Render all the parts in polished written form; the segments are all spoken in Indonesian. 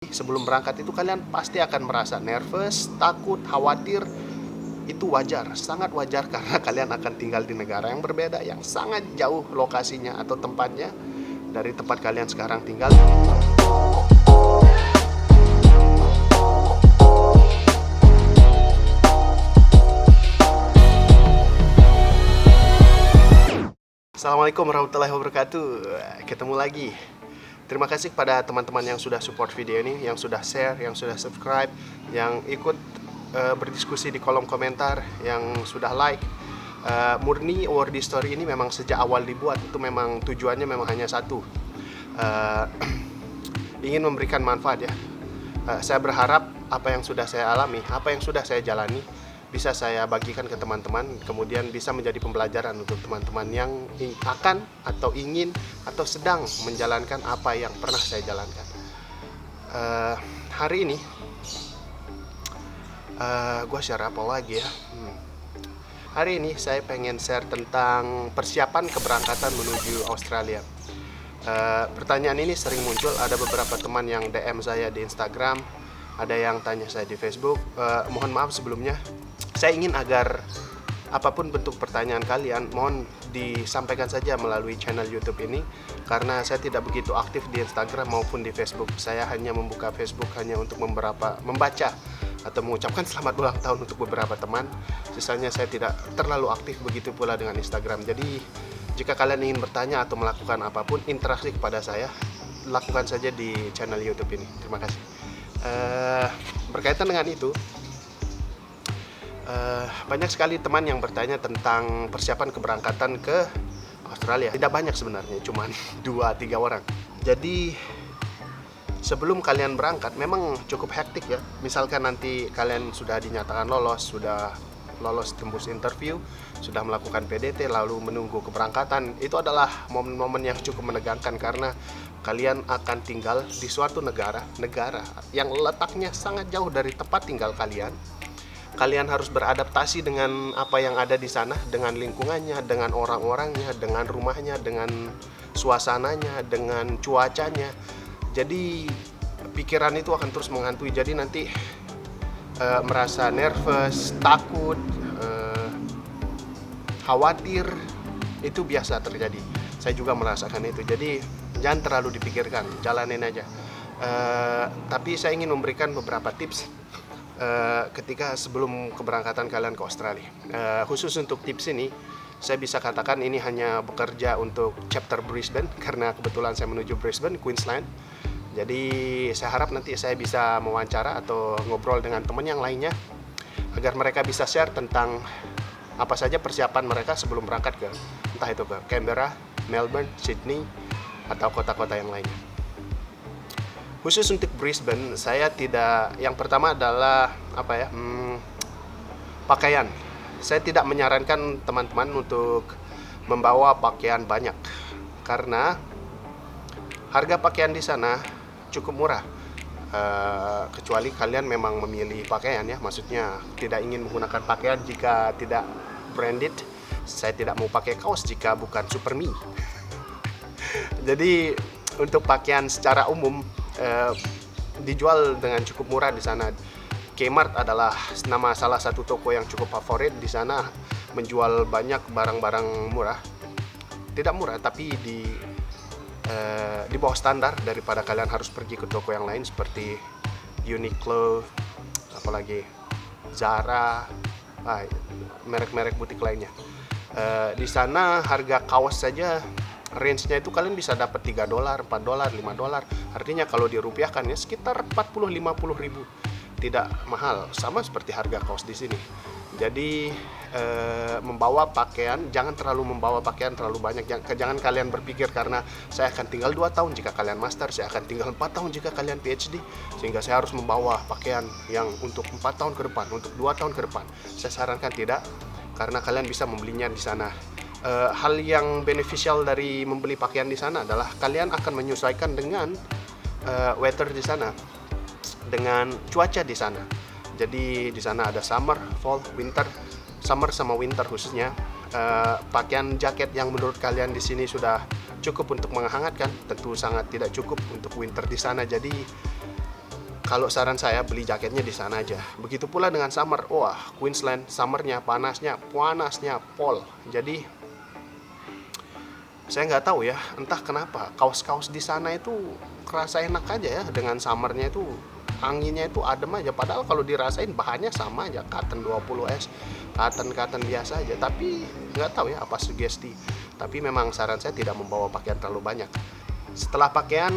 Sebelum berangkat itu kalian pasti akan merasa nervous, takut, khawatir. Itu wajar, sangat wajar karena kalian akan tinggal di negara yang berbeda, yang sangat jauh lokasinya atau tempatnya dari tempat kalian sekarang tinggal. Assalamualaikum warahmatullahi wabarakatuh. Ketemu lagi. Terima kasih kepada teman-teman yang sudah support video ini, yang sudah share, yang sudah subscribe, yang ikut berdiskusi di kolom komentar, yang sudah like. Murni Wordy Story ini memang sejak awal dibuat itu memang tujuannya memang hanya satu, ingin memberikan manfaat ya. Saya berharap apa yang sudah saya alami, apa yang sudah saya jalani bisa saya bagikan ke teman-teman, kemudian bisa menjadi pembelajaran untuk teman-teman yang akan atau ingin atau sedang menjalankan apa yang pernah saya jalankan. Hari ini gue share apa lagi ya? Hari ini saya pengen share tentang persiapan keberangkatan menuju Australia. Pertanyaan ini sering muncul, ada beberapa teman yang DM saya di Instagram, ada yang tanya saya di Facebook. Mohon maaf sebelumnya, saya ingin agar apapun bentuk pertanyaan kalian, mohon disampaikan saja melalui channel YouTube ini, karena saya tidak begitu aktif di Instagram maupun di Facebook. Saya hanya membuka Facebook hanya untuk membaca atau mengucapkan selamat ulang tahun untuk beberapa teman. Sisanya saya tidak terlalu aktif, begitu pula dengan Instagram. Jadi jika kalian ingin bertanya atau melakukan apapun interaksi kepada saya, lakukan saja di channel YouTube ini. Terima kasih. Berkaitan dengan itu, banyak sekali teman yang bertanya tentang persiapan keberangkatan ke Australia. Tidak banyak sebenarnya, cuma 2-3 orang. Jadi sebelum kalian berangkat memang cukup hektik ya. Misalkan nanti kalian sudah dinyatakan lolos, sudah lolos tembus interview, sudah melakukan PDT, lalu menunggu keberangkatan. Itu adalah momen-momen yang cukup menegangkan karena kalian akan tinggal di suatu negara yang letaknya sangat jauh dari tempat tinggal kalian. Kalian harus beradaptasi dengan apa yang ada di sana, dengan lingkungannya, dengan orang-orangnya, dengan rumahnya, dengan suasananya, dengan cuacanya. Jadi pikiran itu akan terus menghantui. Jadi nanti merasa nervous, takut, khawatir, itu biasa terjadi. Saya juga merasakan itu. Jadi jangan terlalu dipikirkan, jalanin aja. Tapi saya ingin memberikan beberapa tips ketika sebelum keberangkatan kalian ke Australia. Khusus untuk tips ini, saya bisa katakan ini hanya bekerja untuk chapter Brisbane, karena kebetulan saya menuju Brisbane, Queensland. Jadi saya harap nanti saya bisa mewawancara atau ngobrol dengan teman yang lainnya, agar mereka bisa share tentang apa saja persiapan mereka sebelum berangkat ke, entah itu ke Canberra, Melbourne, Sydney, atau kota-kota yang lainnya. Khusus untuk Brisbane, saya tidak, yang pertama adalah pakaian. Saya tidak menyarankan teman-teman untuk membawa pakaian banyak, karena harga pakaian di sana cukup murah. Kecuali kalian memang memilih pakaian ya, maksudnya tidak ingin menggunakan pakaian jika tidak branded. Saya tidak mau pakai kaos jika bukan Superme. Jadi untuk pakaian secara umum dijual dengan cukup murah di sana. Kmart adalah nama salah satu toko yang cukup favorit di sana, menjual banyak barang-barang murah. Tidak murah, tapi di bawah standar daripada kalian harus pergi ke toko yang lain seperti Uniqlo, apalagi Zara, merek-merek butik lainnya. Di sana harga kaos saja range-nya itu kalian bisa dapat $3, $4, $5. Artinya kalau dirupiahkan ya sekitar 40-50 ribu. Tidak mahal, sama seperti harga kaos di sini. Jadi membawa pakaian, jangan terlalu membawa pakaian terlalu banyak. Jangan kalian berpikir karena saya akan tinggal 2 tahun jika kalian master, saya akan tinggal 4 tahun jika kalian PhD, sehingga saya harus membawa pakaian yang untuk 4 tahun ke depan, untuk 2 tahun ke depan. Saya sarankan tidak, karena kalian bisa membelinya di sana. Hal yang beneficial dari membeli pakaian di sana adalah kalian akan menyesuaikan dengan weather di sana, dengan cuaca di sana. Jadi di sana ada summer, fall, winter. Summer sama winter khususnya. Pakaian jaket yang menurut kalian di sini sudah cukup untuk menghangatkan, tentu sangat tidak cukup untuk winter di sana. Jadi kalau saran saya beli jaketnya di sana aja. Begitu pula dengan summer. Wah, Queensland summernya panasnya pol. Jadi saya nggak tahu ya, entah kenapa kaos-kaos di sana itu kerasa enak aja ya dengan summernya itu, anginnya itu adem aja. Padahal kalau dirasain bahannya sama aja, cotton 20S, cotton biasa aja. Tapi nggak tahu ya apa sugesti. Tapi memang saran saya tidak membawa pakaian terlalu banyak. Setelah pakaian,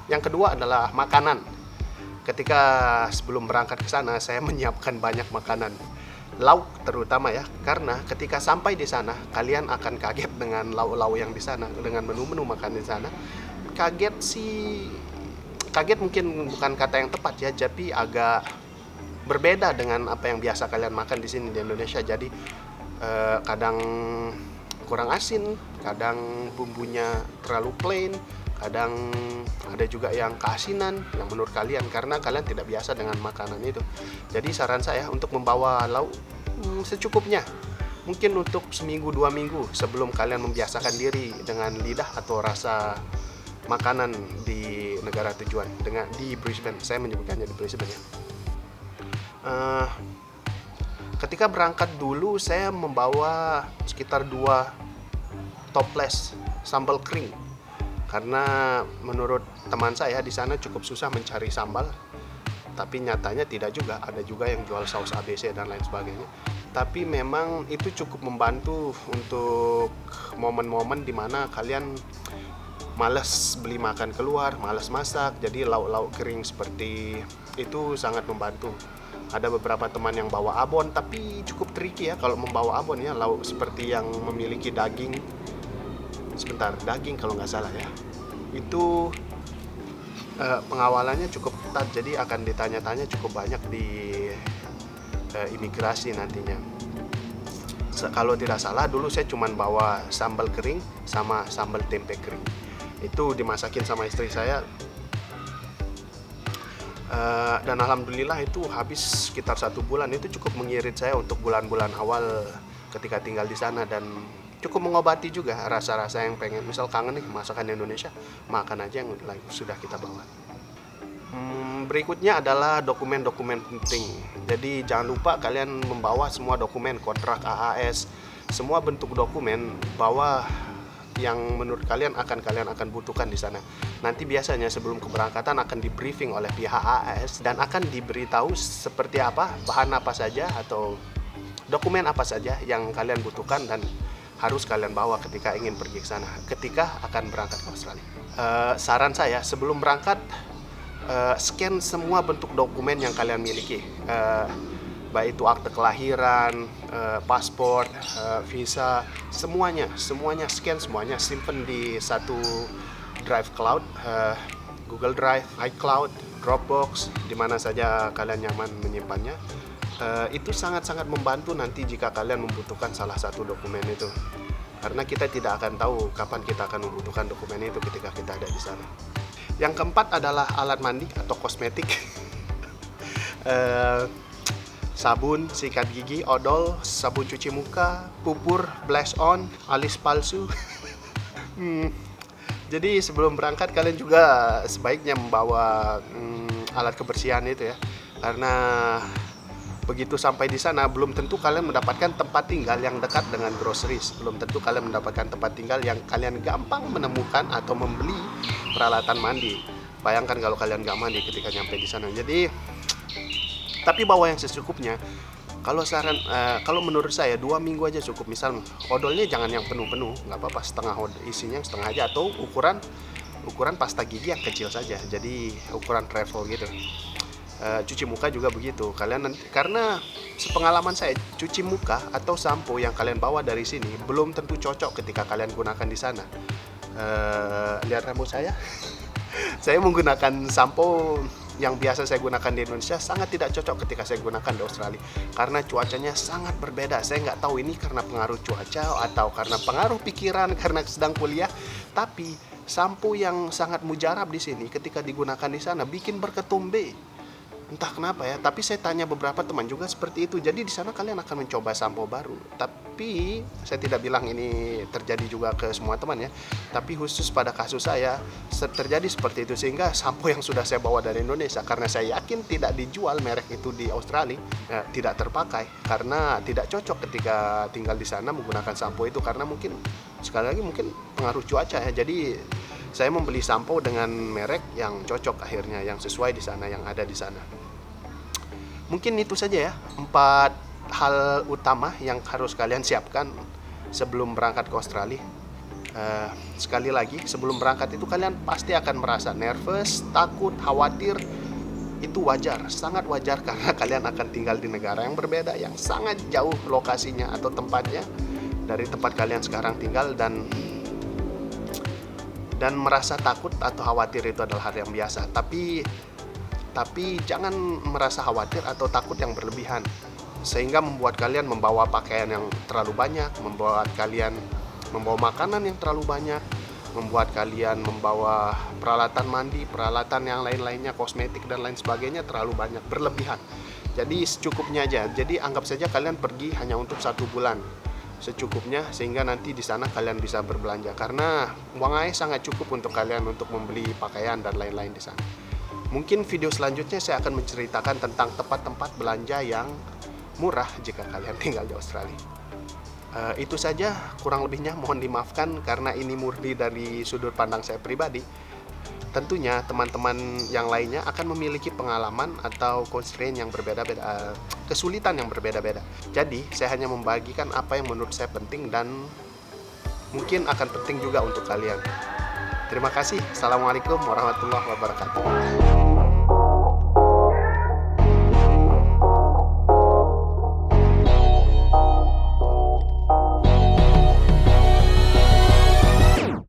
yang kedua adalah makanan. Ketika sebelum berangkat ke sana, saya menyiapkan banyak makanan. Lauk terutama ya, karena ketika sampai di sana kalian akan kaget dengan lauk-lauk yang di sana, dengan menu-menu makan di sana. Kaget mungkin bukan kata yang tepat ya, tapi agak berbeda dengan apa yang biasa kalian makan di sini di Indonesia. Jadi kadang kurang asin, kadang bumbunya terlalu plain, kadang ada juga yang keasinan yang menurut kalian karena kalian tidak biasa dengan makanan itu. Jadi saran saya untuk membawa lauk secukupnya, mungkin untuk seminggu 2 minggu sebelum kalian membiasakan diri dengan lidah atau rasa makanan di negara tujuan, di Brisbane. Saya menyebutkannya di Brisbane ya. Ketika berangkat dulu saya membawa sekitar 2 toples sambal kering. Karena menurut teman saya di sana cukup susah mencari sambal, tapi nyatanya tidak juga. Ada juga yang jual saus ABC dan lain sebagainya. Tapi memang itu cukup membantu untuk momen-momen dimana kalian malas beli makan keluar, malas masak. Jadi lauk-lauk kering seperti itu sangat membantu. Ada beberapa teman yang bawa abon, tapi cukup tricky ya kalau membawa abon ya. Lauk seperti yang memiliki daging, daging kalau nggak salah ya, itu pengawalannya cukup ketat, jadi akan ditanya-tanya cukup banyak di imigrasi nantinya. Kalau tidak salah dulu saya cuma bawa sambal kering sama sambal tempe kering, itu dimasakin sama istri saya, dan alhamdulillah itu habis sekitar 1 bulan. Itu cukup mengirit saya untuk bulan-bulan awal ketika tinggal di sana, dan cukup mengobati juga rasa-rasa yang pengen, misal kangen nih masakan Indonesia, makan aja yang sudah kita bawa. Berikutnya adalah dokumen-dokumen penting. Jadi jangan lupa kalian membawa semua dokumen, kontrak AAS, semua bentuk dokumen, bawa yang menurut kalian akan butuhkan di sana. Nanti biasanya sebelum keberangkatan akan di briefing oleh pihak AAS dan akan diberitahu seperti apa, bahan apa saja atau dokumen apa saja yang kalian butuhkan dan harus kalian bawa ketika ingin pergi ke sana, ketika akan berangkat ke Australia. Saran saya sebelum berangkat, scan semua bentuk dokumen yang kalian miliki, baik itu akte kelahiran, paspor, visa, semuanya scan, semuanya simpen di satu drive cloud, Google Drive, iCloud, Dropbox, di mana saja kalian nyaman menyimpannya. Itu sangat-sangat membantu nanti jika kalian membutuhkan salah satu dokumen itu, karena kita tidak akan tahu kapan kita akan membutuhkan dokumen itu ketika kita ada di sana. Yang keempat adalah alat mandi atau kosmetik. Sabun, sikat gigi, odol, sabun cuci muka, pupur, blush on, alis palsu. Jadi sebelum berangkat kalian juga sebaiknya membawa alat kebersihan itu ya, karena begitu sampai di sana belum tentu kalian mendapatkan tempat tinggal yang dekat dengan groceries, belum tentu kalian mendapatkan tempat tinggal yang kalian gampang menemukan atau membeli peralatan mandi. Bayangkan kalau kalian nggak mandi ketika nyampe di sana. Jadi, tapi bawa yang secukupnya. Kalau menurut saya 2 minggu aja cukup. Misal odolnya jangan yang penuh-penuh, nggak apa-apa, isinya setengah aja, atau ukuran pasta gigi yang kecil saja. Jadi ukuran travel gitu. Cuci muka juga begitu. Karena sepengalaman saya, cuci muka atau sampo yang kalian bawa dari sini belum tentu cocok ketika kalian gunakan di sana. Lihat rambut saya. Saya menggunakan sampo yang biasa saya gunakan di Indonesia sangat tidak cocok ketika saya gunakan di Australia, karena cuacanya sangat berbeda. Saya nggak tahu ini karena pengaruh cuaca atau karena pengaruh pikiran karena sedang kuliah, tapi sampo yang sangat mujarab di sini ketika digunakan di sana bikin berketumbe. Entah kenapa ya, tapi saya tanya beberapa teman juga seperti itu. Jadi di sana kalian akan mencoba sampo baru. Tapi saya tidak bilang ini terjadi juga ke semua teman ya. Tapi khusus pada kasus saya terjadi seperti itu, sehingga sampo yang sudah saya bawa dari Indonesia, karena saya yakin tidak dijual merek itu di Australia, ya, tidak terpakai karena tidak cocok ketika tinggal di sana menggunakan sampo itu, karena mungkin sekali lagi mungkin pengaruh cuaca ya. Jadi saya membeli sampo dengan merek yang cocok akhirnya, yang sesuai di sana, yang ada di sana. Mungkin itu saja ya, 4 hal utama yang harus kalian siapkan sebelum berangkat ke Australia. Sekali lagi, sebelum berangkat itu kalian pasti akan merasa nervous, takut, khawatir. Itu wajar, sangat wajar, karena kalian akan tinggal di negara yang berbeda, yang sangat jauh lokasinya atau tempatnya dari tempat kalian sekarang tinggal, dan merasa takut atau khawatir itu adalah hal yang biasa. Tapi jangan merasa khawatir atau takut yang berlebihan, sehingga membuat kalian membawa pakaian yang terlalu banyak, membuat kalian membawa makanan yang terlalu banyak, membuat kalian membawa peralatan mandi, peralatan yang lain-lainnya, kosmetik dan lain sebagainya terlalu banyak, berlebihan. Jadi secukupnya aja. Jadi anggap saja kalian pergi hanya untuk 1 bulan, secukupnya, sehingga nanti di sana kalian bisa berbelanja, karena uang AE sangat cukup untuk kalian untuk membeli pakaian dan lain-lain di sana. Mungkin video selanjutnya saya akan menceritakan tentang tempat-tempat belanja yang murah jika kalian tinggal di Australia. Itu saja, kurang lebihnya mohon dimaafkan karena ini murni dari sudut pandang saya pribadi. Tentunya teman-teman yang lainnya akan memiliki pengalaman atau constraint yang berbeda-beda, kesulitan yang berbeda-beda. Jadi saya hanya membagikan apa yang menurut saya penting dan mungkin akan penting juga untuk kalian. Terima kasih. Assalamualaikum warahmatullahi wabarakatuh.